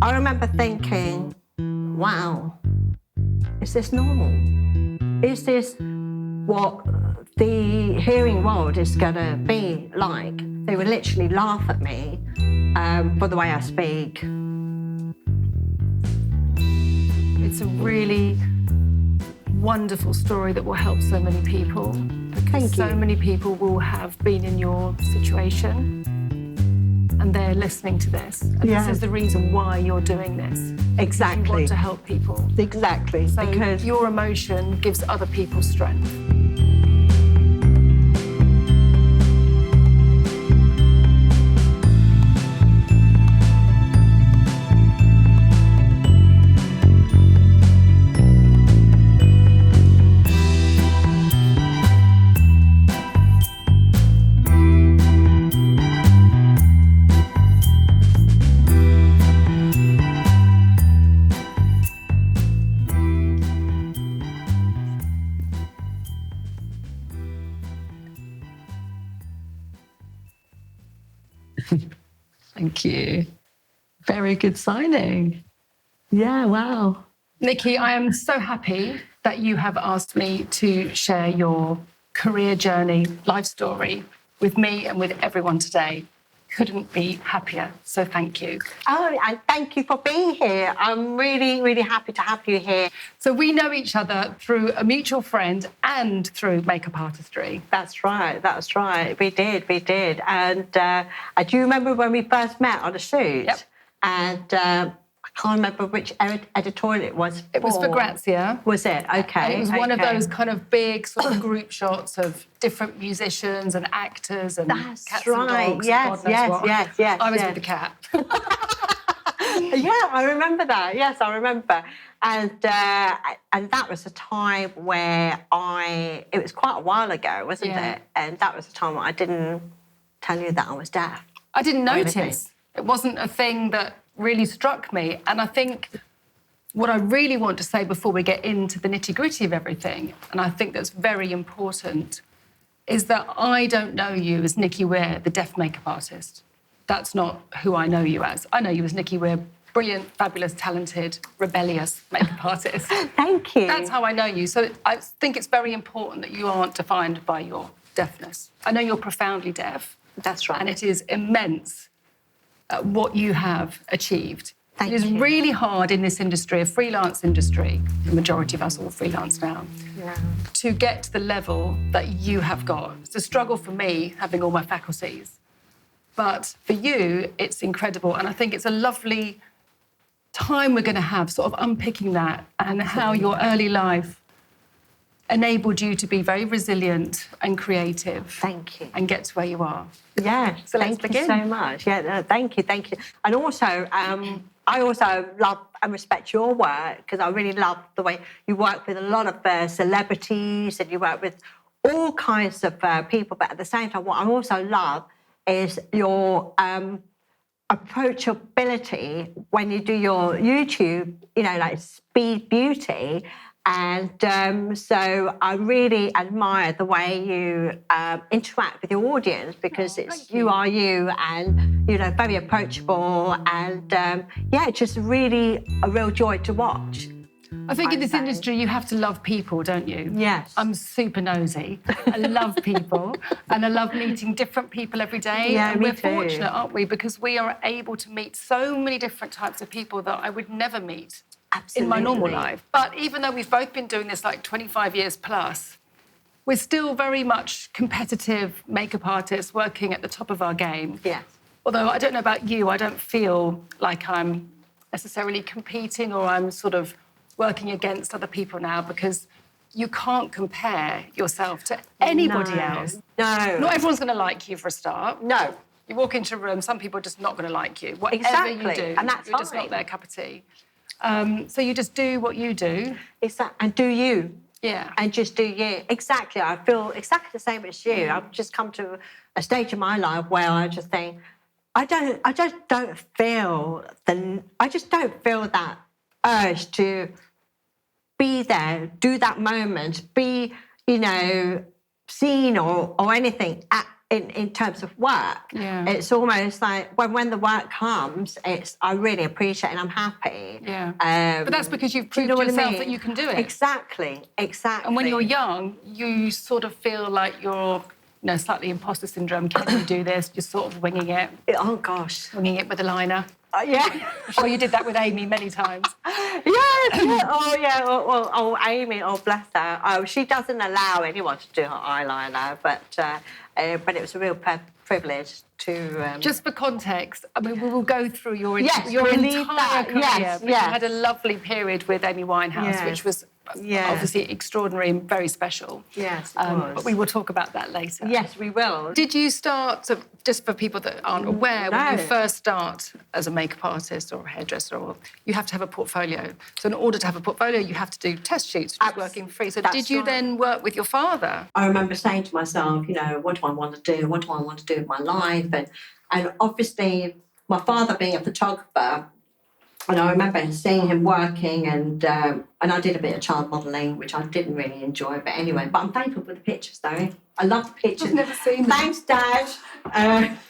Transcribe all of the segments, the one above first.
I remember thinking, wow, is this normal? Is this what the hearing world is going to be like? They would literally laugh at me for the way I speak. It's a really wonderful story that will help so many people. Thank you. So many people will have been in your situation and they're listening to this. And Yeah. This is the reason why you're doing this. Exactly. You want to help people. Exactly. So because your emotion gives other people strength. Thank you. Very good signing. Yeah, wow. Nikki, I am so happy that you have asked me to share your career journey, life story with me and with everyone today. Couldn't be happier, so thank you. Oh, and thank you for being here. I'm really, really happy to have you here. So we know each other through a mutual friend and through makeup artistry. That's right. We did. And I do remember when we first met on a shoot. Yep. And I can't remember which editorial it was. It was for Grazia. Was it? Okay. And it was one of those kind of big sort of group shots of different musicians and actors and That's cats right. and dogs. Yes, and God knows what. yes. I was with the cat. Yeah, I remember that. Yes, I remember. And that was a time where it was quite a while ago, wasn't it? And that was the time when I didn't tell you that I was deaf. I didn't notice. It wasn't a thing that really struck me. And I think what I really want to say before we get into the nitty-gritty of everything, and I think that's very important, is that I don't know you as Nikki Weir, the deaf makeup artist. That's not who I know you as. I know you as Nikki Weir, brilliant, fabulous, talented, rebellious makeup artist. Thank you. That's how I know you. So I think it's very important that you aren't defined by your deafness. I know you're profoundly deaf. That's right. And it is immense what you have achieved. Thank It is you. really hard in this industry, a freelance industry, the majority of us all freelance now, to get to the level that you have got. It's a struggle for me, having all my faculties. But for you, it's incredible. And I think it's a lovely time we're going to have, sort of unpicking that and how your early life enabled you to be very resilient and creative. Thank you. And get to where you are. Yeah, So let's thank begin. you so much. Yeah, no, thank you. And also, I also love and respect your work because I really love the way you work with a lot of celebrities and you work with all kinds of people. But at the same time, what I also love is your approachability when you do your YouTube, like Speed Beauty. And so I really admire the way you interact with your audience because you are you and, very approachable and, just really a real joy to watch. I think in this industry you have to love people, don't you? Yes. I'm super nosy. I love people and I love meeting different people every day. Yeah, and me we're too. fortunate, aren't we? Because we are able to meet so many different types of people that I would never meet Absolutely. in my normal life. But even though we've both been doing this like 25 years plus, we're still very much competitive makeup artists working at the top of our game. Yes. Although I don't know about you, I don't feel like I'm necessarily competing or I'm sort of working against other people now because you can't compare yourself to anybody else. No. Not everyone's going to like you for a start. No. You walk into a room, some people are just not going to like you. Whatever Exactly, you do, and that's you're just fine. not their cup of tea. So you just do what you do. And do you. Yeah. And just do you. Exactly. I feel exactly the same as you. I've just come to a stage in my life where I just think, I just don't feel that urge to be there, do that moment, be, seen or anything at in terms of work. Yeah. It's almost like when the work comes, I really appreciate it and I'm happy. Yeah. But that's because you've do you proved know what I yourself mean? that you can do it. Exactly. And when you're young, you sort of feel like you're, slightly imposter syndrome. Can you do this? You're sort of winging it Oh, gosh. with a liner. Yeah. I'm sure you did that with Amy many times. Yes. Oh, yeah. Oh, Amy, oh, bless her. Oh, she doesn't allow anyone to do her eyeliner, but it was a real privilege to... Just for context, I mean, we will go through your Yes, your we'll entire leave that. career. Yes, but yes. You had a lovely period with Amy Winehouse, Yes. which was Yes. obviously extraordinary and very special. Yes, it was. But we will talk about that later. Yes, we will. Did you start, so just for people that aren't aware, when you No. first start as a makeup artist or a hairdresser, you have to have a portfolio. So in order to have a portfolio, you have to do test shoots, which is working free. So That's did you right. then work with your father? I remember saying to myself, what do I want to do? What do I want to do with my life? And obviously, my father being a photographer, and I remember seeing him working, and I did a bit of child modelling, which I didn't really enjoy. But anyway, I'm thankful for the pictures, though. I love the pictures. I've never seen them. Thanks, Dad.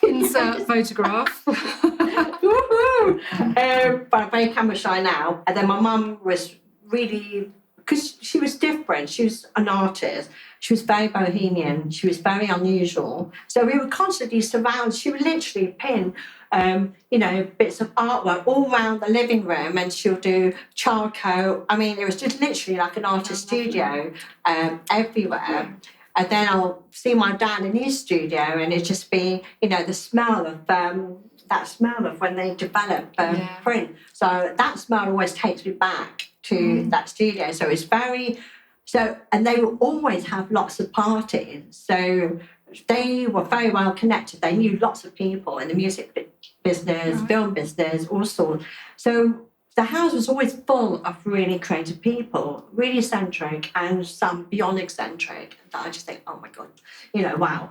Insert photograph. Woohoo! But I'm very camera shy now. And then my mum was really, because she was different. She was an artist. She was very bohemian. She was very unusual. So we were constantly surrounded. She would literally pin, bits of artwork all around the living room, and she'll do charcoal. I mean, it was just literally like an artist studio everywhere. And then I'll see my dad in his studio, and it'd just be, the smell of that smell of when they develop print. So that smell always takes me back to that studio. So it's and they will always have lots of parties. So they were very well connected. They knew lots of people in the music business, film business, all sorts. So the house was always full of really creative people, really eccentric and some beyond eccentric. That I just think, oh my God, wow.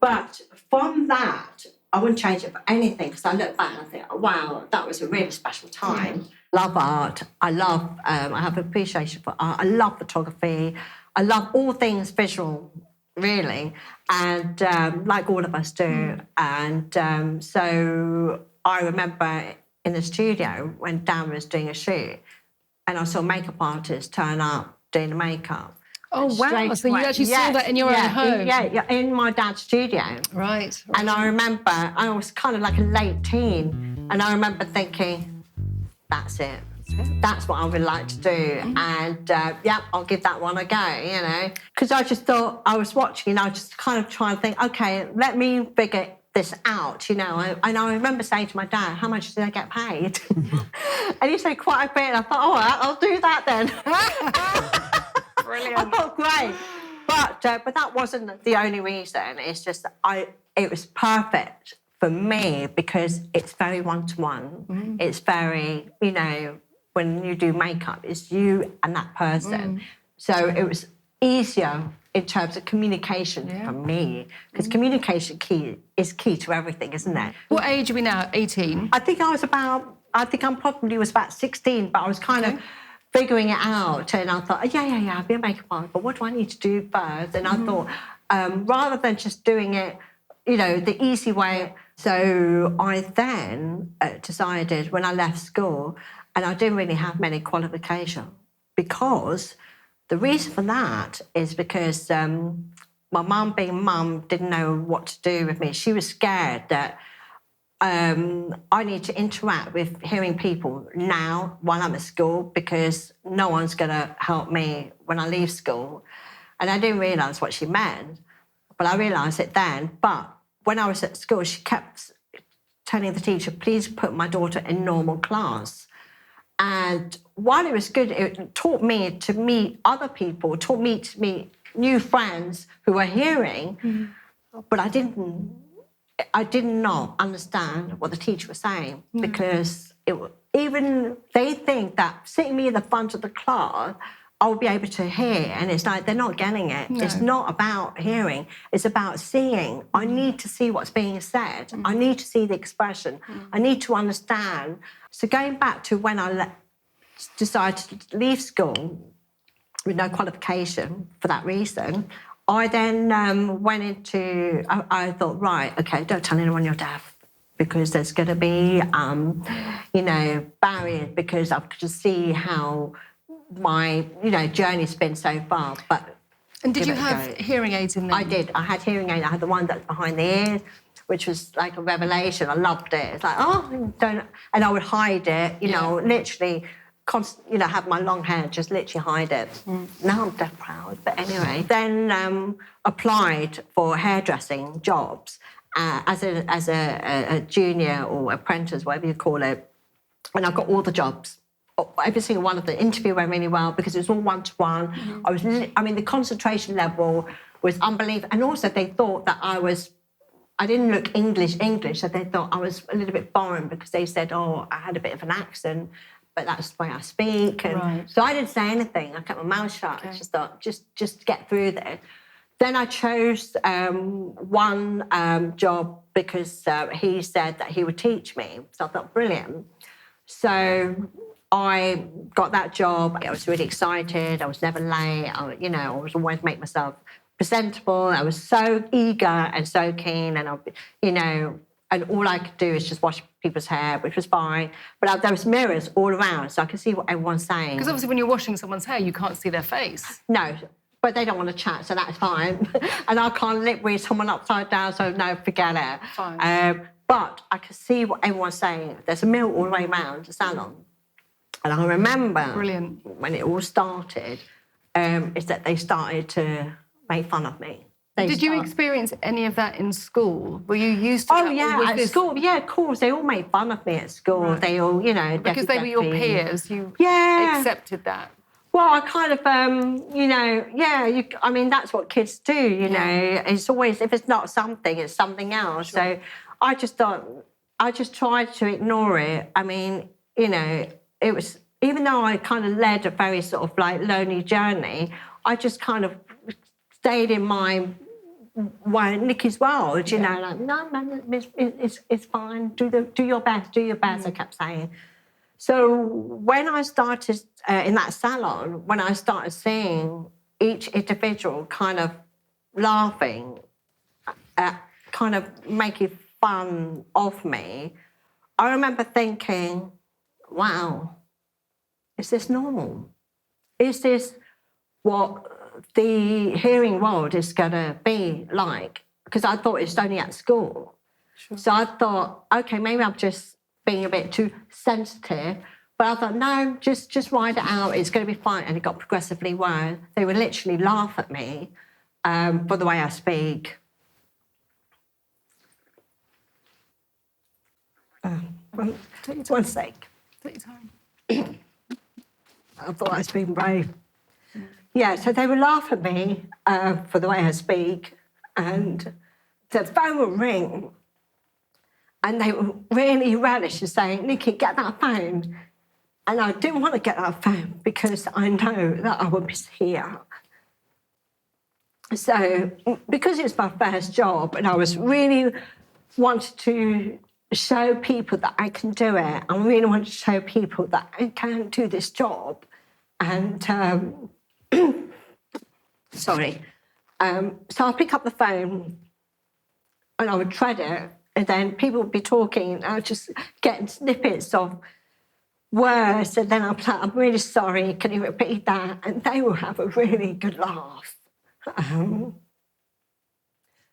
But from that, I wouldn't change it for anything, because I look back and I think, oh, wow, that was a really special time. Love art. I have appreciation for art. I love photography. I love all things visual, really, and like all of us do. And so I remember in the studio when Dan was doing a shoot, and I saw makeup artists turn up doing the makeup. Oh, wow. Straight So you away. actually saw that in your own home? Yeah, in my dad's studio. Right. And I remember I was kind of like a late teen, and I remember thinking, that's it. That's what I would like to do. And I'll give that one a go, Because I just thought, I was watching, and I just kind of trying to think, okay, let me figure this out, And I remember saying to my dad, how much did I get paid? And he said quite a bit. And I thought, all right, I'll do that then. Brilliant. I thought, great. But that wasn't the only reason. It's just it was perfect for me because it's very one-to-one. It's very, when you do makeup, it's you and that person. So it was easier in terms of communication for me, because communication is key to everything, isn't it? What age are we now? 18? I think I probably was about 16, but I was kind of figuring it out, and I thought, I'll be a makeup artist, but what do I need to do first? And I thought, rather than just doing it, the easy way. So I then decided when I left school, and I didn't really have many qualifications, because the reason for that is because my mum, being mum, didn't know what to do with me. She was scared that I need to interact with hearing people now while I'm at school, because no one's going to help me when I leave school. And I didn't realise what she meant, but I realised it then. But when I was at school, she kept telling the teacher, please put my daughter in normal class. And while it was good, it taught me to meet other people, taught me to meet new friends who were hearing, but I did not understand what the teacher was saying, because even they think that sitting me in the front of the class, I'll be able to hear, and it's like they're not getting it. No. It's not about hearing, it's about seeing. I need to see what's being said. I need to see the expression. I need to understand. So going back to when I decided to leave school with no qualification for that reason, I then went into, I thought, right, okay, don't tell anyone you're deaf because there's going to be, barriers because I could just see how my, journey's been so far. But And did give you it a have go. hearing aids in there? I did. I had hearing aids. I had the one that's behind the ears, which was like a revelation. I loved it. It's like, don't... And I would hide it, literally... have my long hair, just literally hide it. Now I'm deaf proud, but anyway. Then applied for hairdressing jobs as a junior or apprentice, whatever you call it, and I got all the jobs. Every single one of the interview went really well because it was all one-to-one. The concentration level was unbelievable, and also they thought that I didn't look English, so they thought I was a little bit foreign because they said, I had a bit of an accent. But that's the way I speak. And so I didn't say anything. I kept my mouth shut. Okay. I just thought, just get through there. Then I chose one job because he said that he would teach me. So I thought, brilliant. So I got that job. I was really excited. I was never late. I was always make myself presentable. I was so eager and so keen. And and all I could do is just wash people's hair, which was fine. But there was mirrors all around, so I could see what everyone's saying. Because obviously when you're washing someone's hair, you can't see their face. No, but they don't want to chat, so that's fine. And I can't lip read someone upside down, so no, forget it. Fine. But I could see what everyone's saying. There's a mirror all the way around the salon. And I remember Brilliant. When it all started, is that they started to make fun of me. Did you experience any of that in school? Were you used to that? Oh, yeah, at school. Yeah, of course. They all made fun of me at school. Right. They all, Because they were your peers, you accepted that. Well, I kind of, that's what kids do, It's always, if it's not something, it's something else. Sure. So I just thought, I just tried to ignore it. It was, even though I kind of led a very sort of like lonely journey, I just kind of stayed in my Nikki's world, like, no, man, it's fine. Do your best, I kept saying. So when I started in that salon, when I started seeing each individual kind of laughing, kind of making fun of me, I remember thinking, wow, is this normal? Is this what the hearing world is going to be like? Because I thought it's only at school. Sure. So I thought, okay, maybe I'm just being a bit too sensitive. But I thought, no, just ride it out. It's going to be fine. And it got progressively worse. They would literally laugh at me for the way I speak. One sec. Take your time. I thought I was being brave. Yeah, so they would laugh at me for the way I speak, and the phone would ring, and they would really relish in saying, Nikki, get that phone. And I didn't want to get that phone because I know that I would be here. So because it was my first job and I was really wanted to show people that I can do it, I really wanted to show people that I can do this job. And sorry. So I'd pick up the phone and I would tread it, and then people would be talking and I would just get snippets of words, and then I'd be like, I'm really sorry, can you repeat that? And they will have a really good laugh.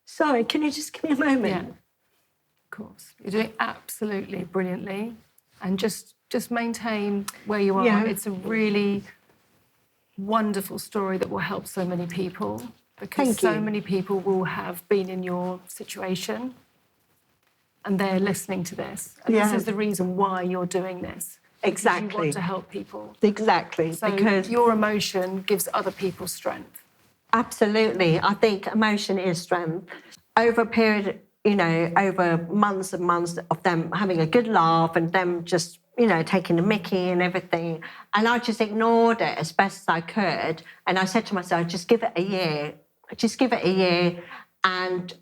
Sorry, can you just give me a moment? Yeah, of course. You're doing absolutely brilliantly, and just maintain where you are. Yeah. It's a really wonderful story that will help so many people, because so many people will have been in your situation and they're listening to this. And this is the reason why you're doing this. Exactly. You want to help people. Exactly. So because your emotion gives other people strength. Absolutely. I think emotion is strength. Over a period, over months and months of them having a good laugh and them just, taking the mickey and everything. And I just ignored it as best as I could. And I said to myself, just give it a year. Just give it a year. And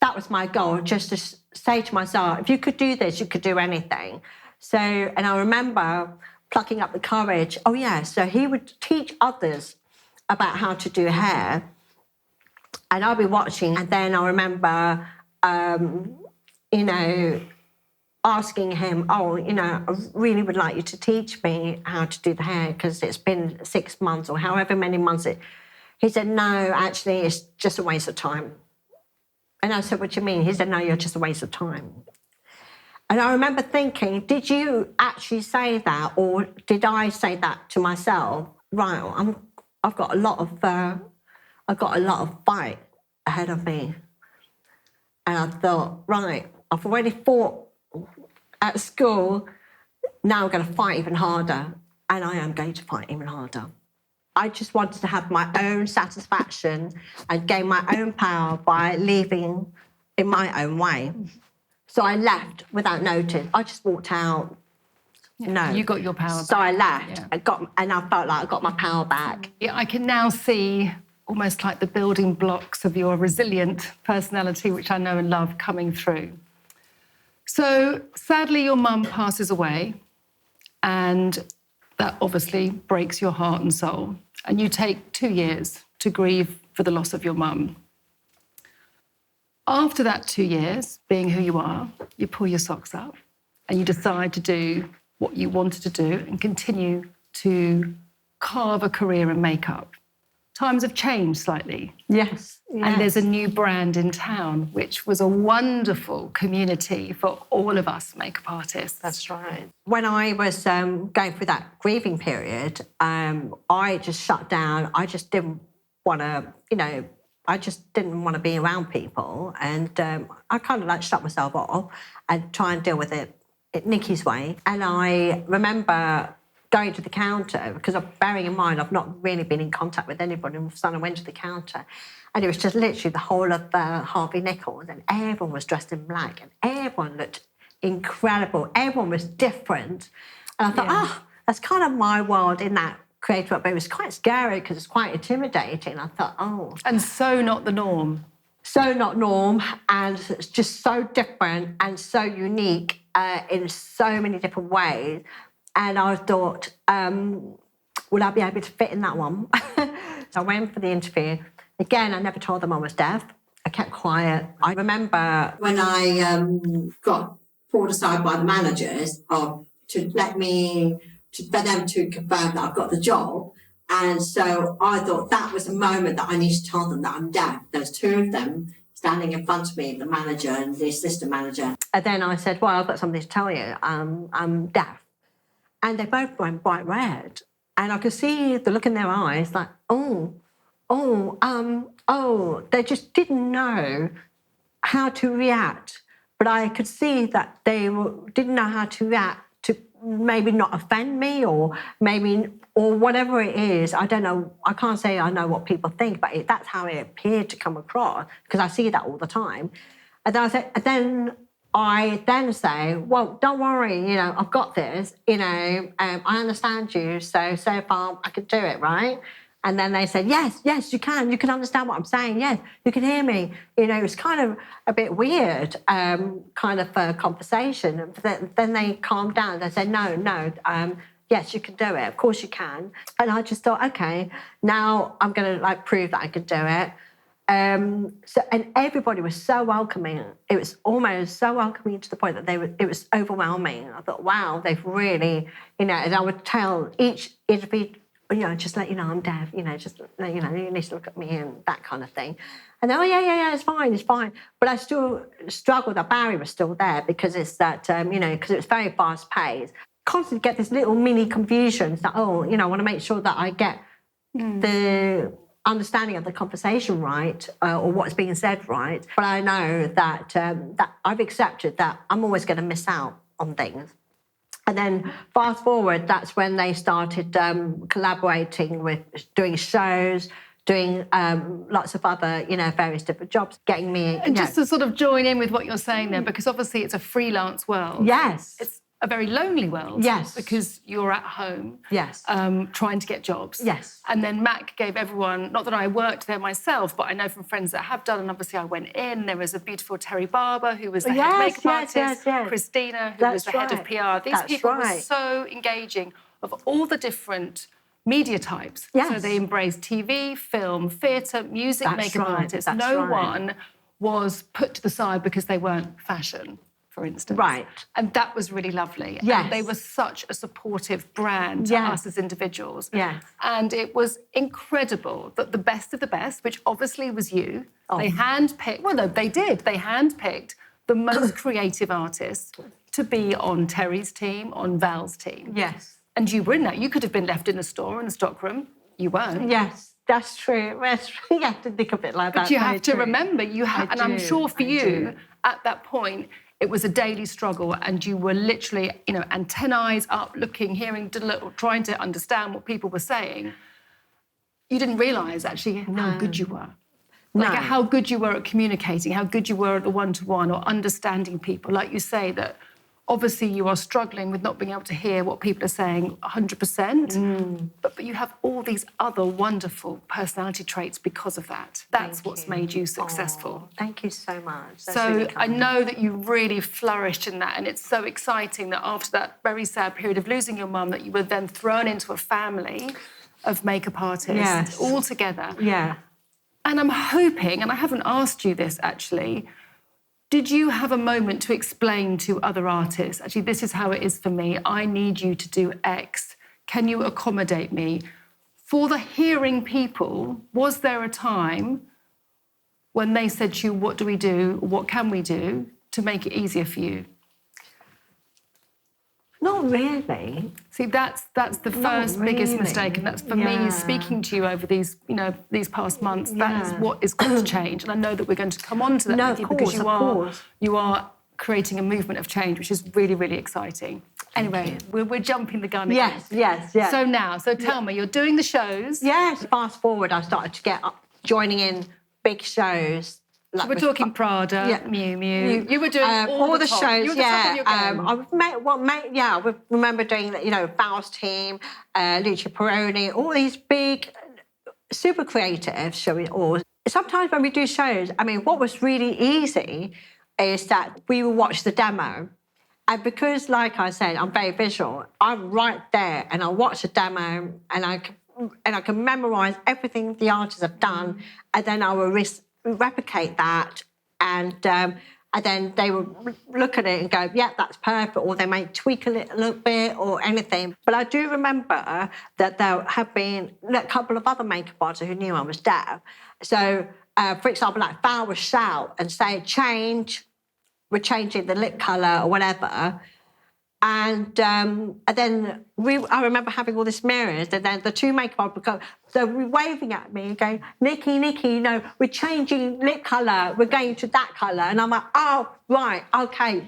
that was my goal, just to say to myself, if you could do this, you could do anything. So, and I remember plucking up the courage. So he would teach others about how to do hair. And I'll be watching, and then I remember, you know, asking him, oh, you know, I really would like you to teach me how to do the hair because it's been 6 months or however many months. He said, no, actually, it's just a waste of time. And I said, what do you mean? He said, no, you're just a waste of time. And I remember thinking, did you actually say that, or did I say that to myself? Right, I've got a lot of fight ahead of me. And I thought, right, I've already fought at school. Now I'm going to fight even harder, and I am going to fight even harder. I just wanted to have my own satisfaction and gain my own power by leaving in my own way. So I left without notice. I just walked out. Yeah, No, you got your power So back. I left. Yeah. And I felt like I got my power back. Yeah, I can now see almost like the building blocks of your resilient personality, which I know and love, coming through. So sadly, your mum passes away, and that obviously breaks your heart and soul. And you take 2 years to grieve for the loss of your mum. After that 2 years, being who you are, you pull your socks up and you decide to do what you wanted to do and continue to carve a career in makeup. Times have changed slightly. Yes. And there's a new brand in town, which was a wonderful community for all of us makeup artists. That's right. When I was going through that grieving period, I just shut down. I just didn't want to, you know, I just didn't want to be around people. And I kind of like shut myself off and try and deal with it Nikki's way. And I remember going to the counter, because bearing in mind, I've not really been in contact with anybody. And so I went to the counter, and it was just literally the whole of Harvey Nichols, and everyone was dressed in black, and everyone looked incredible. Everyone was different. And I thought, that's kind of my world in that creative work, but it was quite scary because it's quite intimidating. I thought, And so not the norm. So not norm, and it's just so different and so unique in so many different ways. And I thought, will I be able to fit in that one? So I went for the interview. Again, I never told them I was deaf. I kept quiet. I remember when I got pulled aside by the managers for them to confirm that I've got the job. And so I thought that was a moment that I need to tell them that I'm deaf. There's two of them standing in front of me, the manager and the assistant manager. And then I said, well, I've got something to tell you. I'm deaf. And they both went bright red. And I could see the look in their eyes like, they just didn't know how to react. But I could see that they didn't know how to react to maybe not offend me or whatever it is. I don't know. I can't say I know what people think, but that's how it appeared to come across, because I see that all the time. And then I say, well, don't worry, I've got this, I understand you, so far I could do it, right? And then they said, yes, you can understand what I'm saying, yes, you can hear me. It was kind of a bit weird, kind of a conversation. But then they calmed down, they said, no, yes, you can do it, of course you can. And I just thought, okay, now I'm going to prove that I could do it. And everybody was so welcoming. It was almost so welcoming to the point that it was overwhelming. I thought, wow, they've really, and I would tell each interview, just let you know I'm deaf, just let you know, you need to look at me and that kind of thing. And then, yeah, it's fine. But I still struggled, the barrier was still there because it's that, because it was very fast paced. Constantly get this little mini confusions that, I want to make sure that I get the understanding of the conversation right, or what's being said right. But I know that that I've accepted that I'm always going to miss out on things. And then fast forward, that's when they started collaborating with doing shows, doing lots of other, various different jobs, getting me... And just to sort of join in with what you're saying there, because obviously it's a freelance world. Yes. It's a very lonely world. Yes. Because you're at home. Yes. Trying to get jobs. Yes. And then Mac gave everyone, not that I worked there myself, but I know from friends that have done, and obviously I went in, there was a beautiful Terry Barber, who was the head makeup artist, Christina, who was the head of PR. These people were so engaging of all the different media types. Yes. So they embraced TV, film, theatre, music, That's makeup right, artists. that's No right. one was put to the side because they weren't fashion, for instance. Right. And that was really lovely. Yes. And they were such a supportive brand to Yes. us as individuals. Yes. And it was incredible that the best of the best, which obviously was you, Oh. they handpicked, well, no, they did. They handpicked the most creative artists to be on Terry's team, on Val's team. Yes. And you were in that. You could have been left in the store, in the stockroom. You weren't. Yes, that's true. That's true. You have to think of it like that. But you very have to true. remember, you have, I and I'm do, sure for I you, do. at that point, it was a daily struggle, and you were literally, antennae up, looking, hearing, trying to understand what people were saying. You didn't realise actually how good you were. Like No. how good you were at communicating, how good you were at the one-to-one or understanding people. Like you say, that obviously you are struggling with not being able to hear what people are saying 100%, but you have all these other wonderful personality traits because of that. That's Thank what's you. made you successful. Oh, thank you so much. That's So really I kind. know that you really flourished in that, and it's so exciting that after that very sad period of losing your mum, that you were then thrown into a family of makeup artists Yes. all together. Yeah. And I'm hoping, and I haven't asked you this actually, did you have a moment to explain to other artists, actually, this is how it is for me, I need you to do X, can you accommodate me? For the hearing people, was there a time when they said to you, what do we do, what can we do to make it easier for you? Not really. See, that's the first biggest really. mistake, and that's for Yeah. me speaking to you over these past months. That is Yeah. what is going to change, and I know that we're going to come on to that No, with you of because course. you are creating a movement of change, which is really, really exciting. Anyway, we're jumping the gun again. Yes. So tell me, you're doing the shows. Yes. Fast forward, I started to get up, joining in big shows. Like We're with- talking Prada, Yeah. Miu Miu. You were doing all the top. shows. You were the top of your game. I remember doing Val's team, Lucia Peroni, all these big, super creative shows. Or sometimes when we do shows, I mean, what was really easy is that we will watch the demo. And because, like I said, I'm very visual, I'm right there and I watch the demo and I can memorise everything the artists have done, and then I will replicate that, and then they will look at it and go, yeah, that's perfect, or they may tweak it a little bit or anything. But I do remember that there have been a couple of other makeup artists who knew I was deaf. So, for example, like Val would shout and say, change, we're changing the lip colour or whatever. And then I remember having all these mirrors, and then the two makeup artists would go, so we're waving at me, going, Nikki, we're changing lip colour, we're going to that colour. And I'm like, oh, right, okay,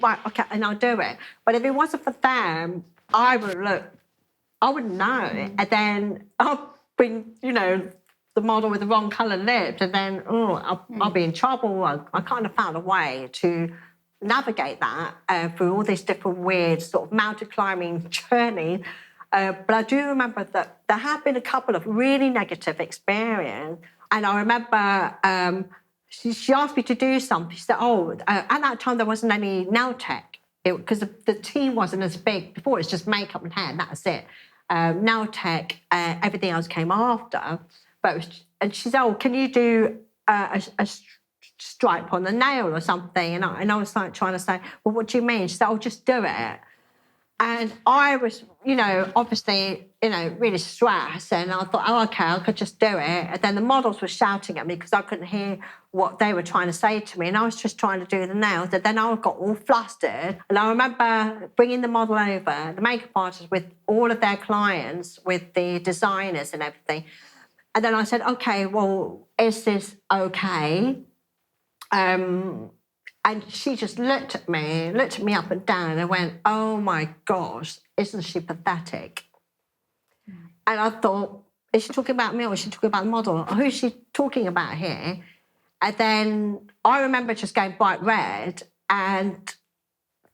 and I'll do it. But if it wasn't for them, I wouldn't know. And then I'll bring, the model with the wrong colour lips, and then, I'll be in trouble. I kind of found a way to navigate that through all these different weird sort of mountain climbing journeys. But I do remember that there have been a couple of really negative experiences. And I remember she asked me to do something. She said, at that time there wasn't any nail tech because the team wasn't as big. Before it was just makeup and hair, and that was it. Nail tech, everything else came after. And she said, can you do a stripe on the nail or something? And I was like trying to say, well, what do you mean? She said, just do it. And I was, obviously, really stressed. And I thought, okay, I could just do it. And then the models were shouting at me because I couldn't hear what they were trying to say to me. And I was just trying to do the nails. And then I got all flustered. And I remember bringing the model over, the makeup artist, with all of their clients, with the designers and everything. And then I said, okay, well, is this okay? And she just looked at me up and down, and went, oh my gosh, isn't she pathetic? And I thought, is she talking about me or is she talking about the model? Who's she talking about here? And then I remember just going bright red and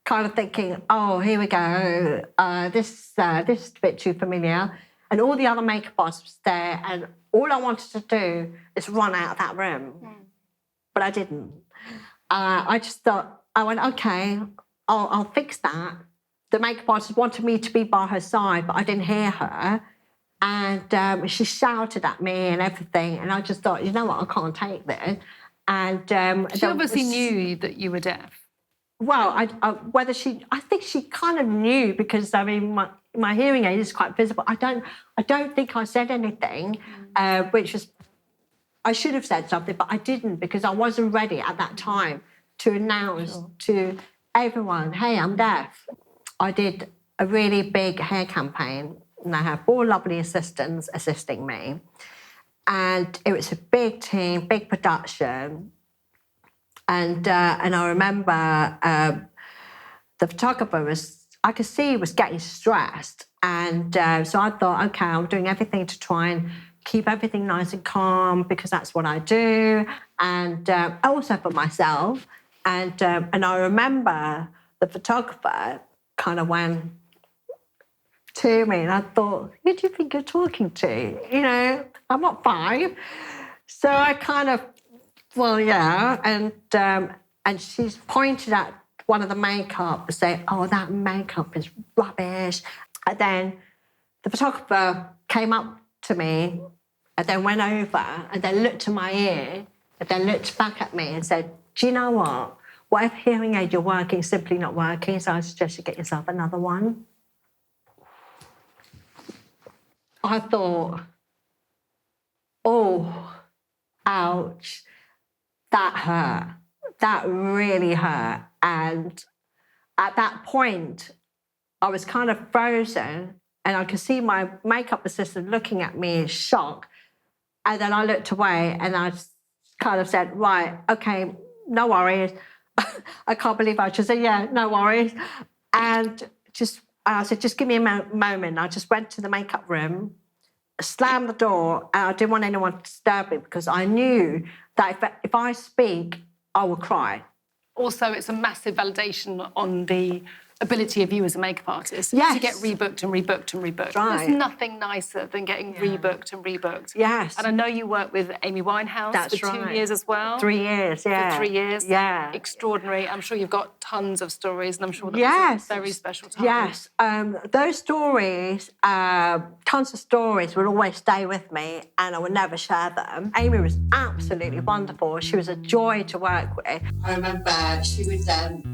kind of thinking, oh, here we go. This is a bit too familiar. And all the other makeup artists were there, and all I wanted to do is run out of that room. But I didn't. I just thought, I went, okay, I'll fix that. The makeup artist wanted me to be by her side, but I didn't hear her. And she shouted at me and everything. And I just thought, you know what, I can't take this. And She obviously knew that you were deaf. Well, I think she kind of knew, because I mean, my hearing aid is quite visible. I don't think I said anything, which was, I should have said something, but I didn't, because I wasn't ready at that time to announce to everyone, hey, I'm deaf. I did a really big hair campaign, and I had 4 lovely assistants assisting me. And it was a big team, big production. And I remember the photographer I could see he was getting stressed. And so I thought, okay, I'm doing everything to try and keep everything nice and calm, because that's what I do. And also for myself. And I remember the photographer kind of went to me, and I thought, who do you think you're talking to? You know, I'm not 5. So I kind of, well, yeah, and she's pointed at one of the makeup and say, oh, that makeup is rubbish. And then the photographer came up to me and then went over and then looked to my ear and then looked back at me and said, do you know what? Whatever hearing aid you're working is simply not working, so I suggest you get yourself another one. I thought, oh, ouch. That hurt. That really hurt. And at that point, I was kind of frozen, and I could see my makeup assistant looking at me in shock. And then I looked away and I just kind of said, right, okay, no worries. I can't believe I just said, yeah, no worries. And I said, just give me a moment. I just went to the makeup room, slammed the door, and I didn't want anyone to disturb me, because I knew that if I speak, I will cry. Also, it's a massive validation on the ability of you as a makeup artist Yes. to get rebooked and rebooked and rebooked. Right. There's nothing nicer than getting rebooked and rebooked. Yes. And I know you worked with Amy Winehouse That's for 2 right. years as well. 3 years, yeah. For 3 years. Yeah. Extraordinary. I'm sure you've got tons of stories, and I'm sure that Yes. was a very special time. Yes. Those stories, tons of stories will always stay with me, and I will never share them. Amy was absolutely wonderful. She was a joy to work with. I remember she would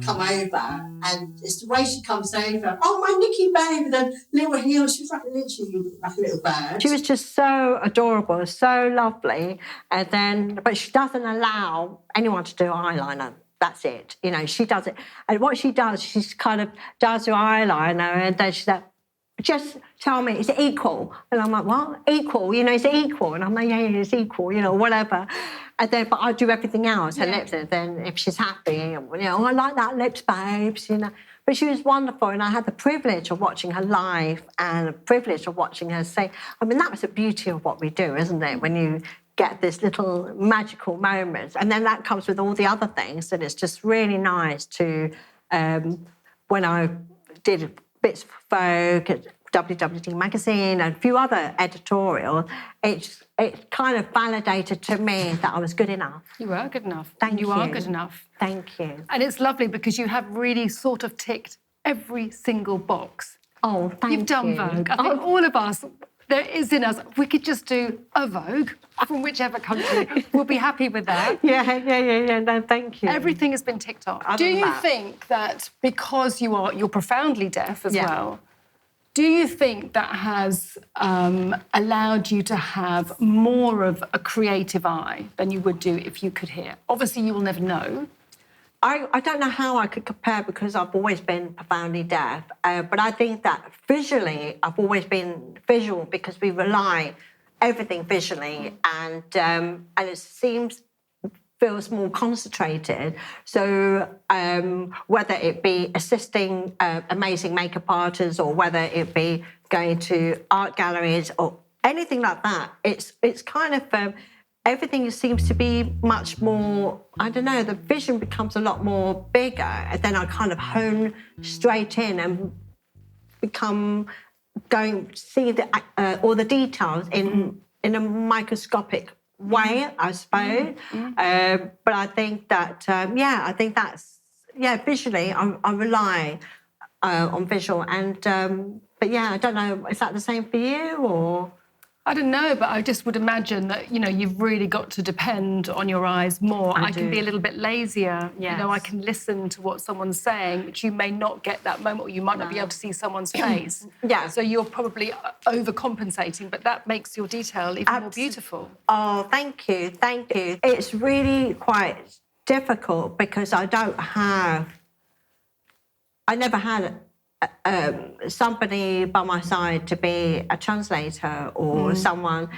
come over, and it's the way she comes over. Oh, my Nikki babe, with the little heels. She was like literally like a little bird. She was just so adorable, so lovely. And then, but she doesn't allow anyone to do eyeliner. That's it. You know, she does it. And what she does, she kind of does her eyeliner, and then she's like, just tell me, is it equal? And I'm like, what? Equal? You know, is it equal? And I'm like, yeah, it's equal, you know, whatever. And then, but I do everything else, her lips. And then if she's happy, you know, I like that lips, babes, you know. But she was wonderful, and I had the privilege of watching her live and the privilege of watching her sing. I mean, that was the beauty of what we do, isn't it? When you get this little magical moment. And then that comes with all the other things, and it's just really nice to, when I did bits for Vogue, at WWD Magazine, and a few other editorials, it kind of validated to me that I was good enough. You were good enough. Thank you. You are good enough. Thank you. And it's lovely because you have really sort of ticked every single box. Oh, thank you. You've done Vogue. I think all of us, there is in us, we could just do a Vogue from whichever country. We'll be happy with that. Yeah. No, thank you. Everything has been ticked off. Other Do than you that. think that because you're profoundly deaf as well, do you think that has allowed you to have more of a creative eye than you would do if you could hear? Obviously, you will never know. I don't know how I could compare, because I've always been profoundly deaf. But I think that visually, I've always been visual, because we rely everything visually, and it feels more concentrated. So whether it be assisting amazing makeup artists, or whether it be going to art galleries or anything like that, it's kind of everything seems to be much more, I don't know, the vision becomes a lot more bigger, and then I kind of hone straight in and see all the details in a microscopic way, I suppose. But I think that, visually, I rely on visual, and But yeah, I don't know, is that the same for you or? I don't know, but I just would imagine that, you've really got to depend on your eyes more. I can do. be a little bit lazier. Yes. I can listen to what someone's saying, but you may not get that moment, or you might not be able to see someone's face. Yeah. So you're probably overcompensating, but that makes your detail even more beautiful. Oh, thank you. It's really quite difficult because I never had somebody by my side to be a translator or someone,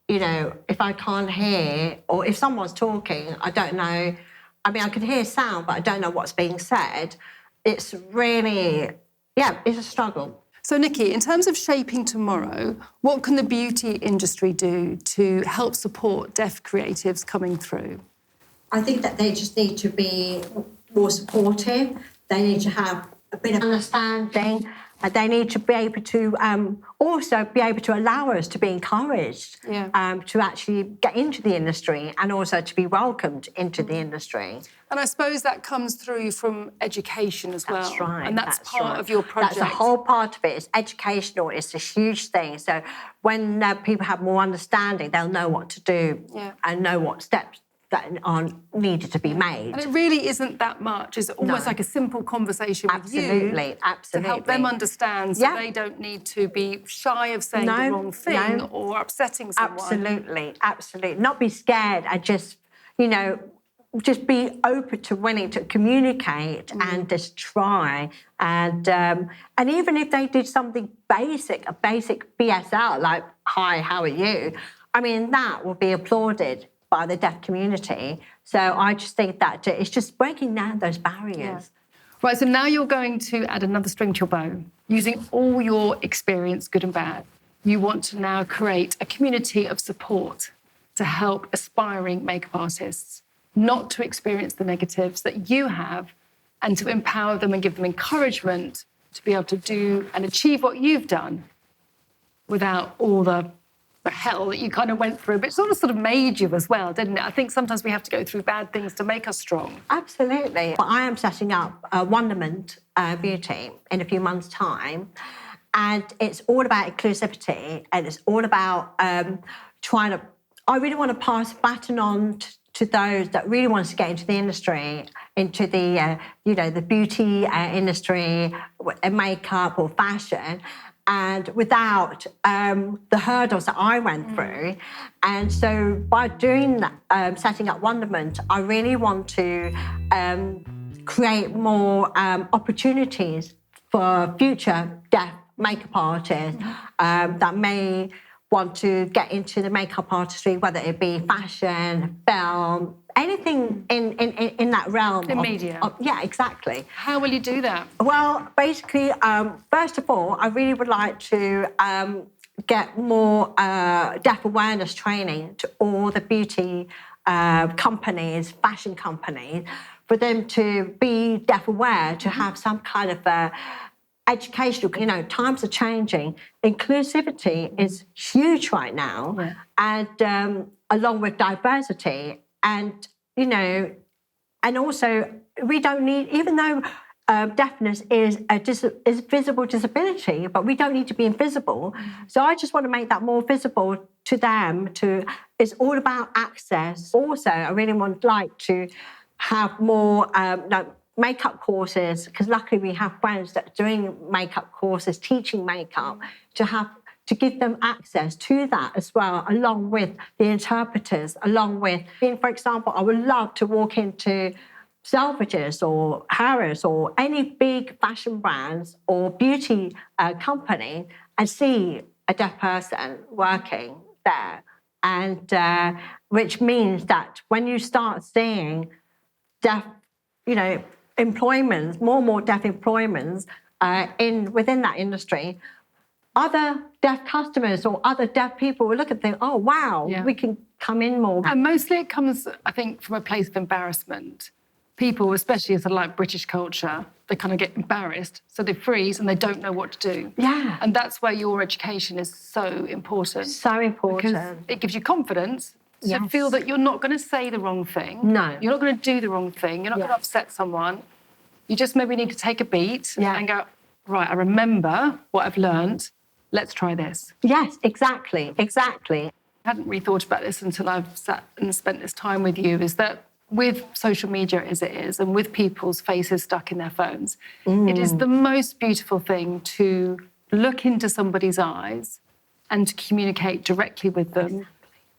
if I can't hear or if someone's talking, I don't know. I mean, I can hear sound, but I don't know what's being said. It's really, it's a struggle. So, Nikki, in terms of shaping tomorrow, what can the beauty industry do to help support deaf creatives coming through? I think that they just need to be more supportive. They need to have a bit of understanding. They need to be able to also be able to allow us to be encouraged to actually get into the industry and also to be welcomed into the industry. And I suppose that comes through from education as well. That's right. And that's part of your project. That's a whole part of it. It's educational. It's a huge thing. So when people have more understanding, they'll know what to do and know what steps that are needed to be made. And it really isn't that much. It's almost like a simple conversation with you to help them understand so they don't need to be shy of saying the wrong thing or upsetting someone. Absolutely. Not be scared and just, just be open to willing to communicate and just try. And even if they did something basic, a basic BSL, like, hi, how are you? I mean, that will be applauded by the deaf community. So I just think that it's just breaking down those barriers. Yeah. Right, so now you're going to add another string to your bow. Using all your experience, good and bad, you want to now create a community of support to help aspiring makeup artists not to experience the negatives that you have and to empower them and give them encouragement to be able to do and achieve what you've done without all the hell that you kind of went through, but it sort of made you as well, didn't it? I think sometimes we have to go through bad things to make us strong. Absolutely. I am setting up Wonderment Beauty in a few months' time, and it's all about inclusivity, and it's all about I really want to pass the baton on to those that really want to get into the industry, into the, the beauty industry, makeup or fashion, and without the hurdles that I went through. And so by doing that, setting up Wonderment, I really want to create more opportunities for future deaf makeup artists that may want to get into the makeup artistry, whether it be fashion, film, anything in that realm. In media. Yeah, exactly. How will you do that? Well, basically, first of all, I really would like to get more deaf awareness training to all the beauty companies, fashion companies, for them to be deaf aware, to have some kind of educational, times are changing. Inclusivity is huge right now, and along with diversity. And, and also we don't need, even though deafness is visible disability, but we don't need to be invisible. So I just want to make that more visible to them. It's all about access. Also, I really would like to have more makeup courses, because luckily we have friends that are doing makeup courses, teaching makeup, to give them access to that as well, along with the interpreters, for example, I would love to walk into Selfridges or Harrods or any big fashion brands or beauty company and see a deaf person working there. And which means that when you start seeing deaf, employments, more and more deaf employments within that industry, other deaf customers or other deaf people will look at them, oh, wow, we can come in more. And mostly it comes, I think, from a place of embarrassment. People, especially as like British culture, they kind of get embarrassed, so they freeze and they don't know what to do. Yeah. And that's where your education is so important. So important. Because it gives you confidence to feel that you're not going to say the wrong thing. No. You're not going to do the wrong thing. You're not going to upset someone. You just maybe need to take a beat and go, right, I remember what I've learned. Let's try this. Yes, exactly. I hadn't really thought about this until I've sat and spent this time with you, is that with social media as it is, and with people's faces stuck in their phones, it is the most beautiful thing to look into somebody's eyes and to communicate directly with them,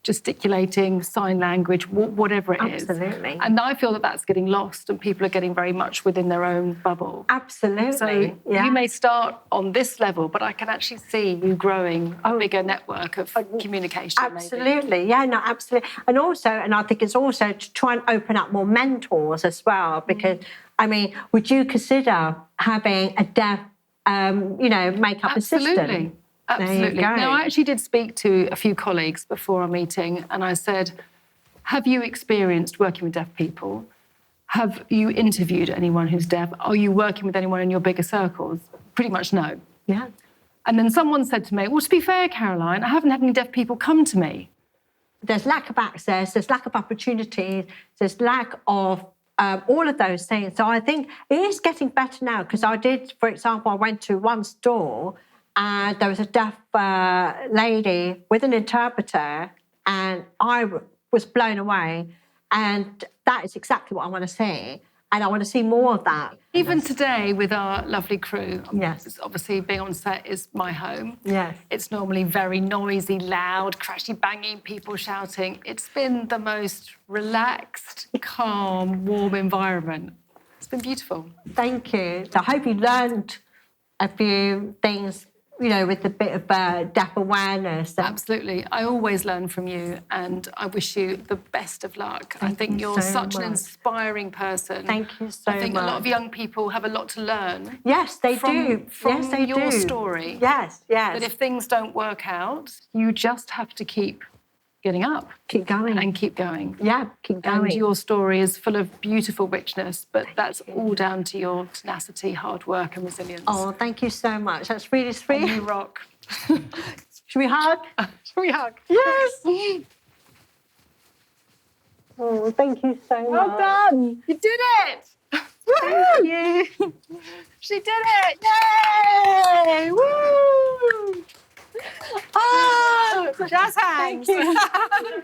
gesticulating, sign language, whatever it is. Absolutely. And I feel that that's getting lost and people are getting very much within their own bubble. Absolutely. So you may start on this level, but I can actually see you growing a bigger network of communication. Absolutely. Maybe. Yeah, no, absolutely. And I think it's also to try and open up more mentors as well, because, I mean, would you consider having a deaf, makeup assistant? Absolutely. Now, I actually did speak to a few colleagues before our meeting, and I said, have you experienced working with deaf people? Have you interviewed anyone who's deaf? Are you working with anyone in your bigger circles? Pretty much no. Yeah. And then someone said to me, well, to be fair, Caroline, I haven't had any deaf people come to me. There's lack of access, there's lack of opportunities, there's lack of all of those things. So I think it is getting better now, because for example, I went to one store and there was a deaf lady with an interpreter, and I was blown away. And that is exactly what I want to see. And I want to see more of that. Even today with our lovely crew, Yes. Obviously being on set is my home. Yes. It's normally very noisy, loud, crashy, banging, people shouting. It's been the most relaxed, calm, warm environment. It's been beautiful. Thank you. So I hope you learned a few things, with a bit of deaf awareness. Absolutely. I always learn from you, and I wish you the best of luck. I think you're so such an much. inspiring person. Thank you so much. I think a lot of young people have a lot to learn. Yes, they do. From Yes, they your do. story. Yes, yes. That if things don't work out, you just have to keep getting up. Keep going. And keep going. Yeah, keep going. And your story is full of beautiful richness, but that's all down to your tenacity, hard work and resilience. Oh, thank you so much. That's really sweet. And you rock. Should we hug? Should we hug? Yes. Oh, thank you so much. Well done. You did it. Thank you. She did it. Yay. Woo. Oh, jazz hands. Thank you.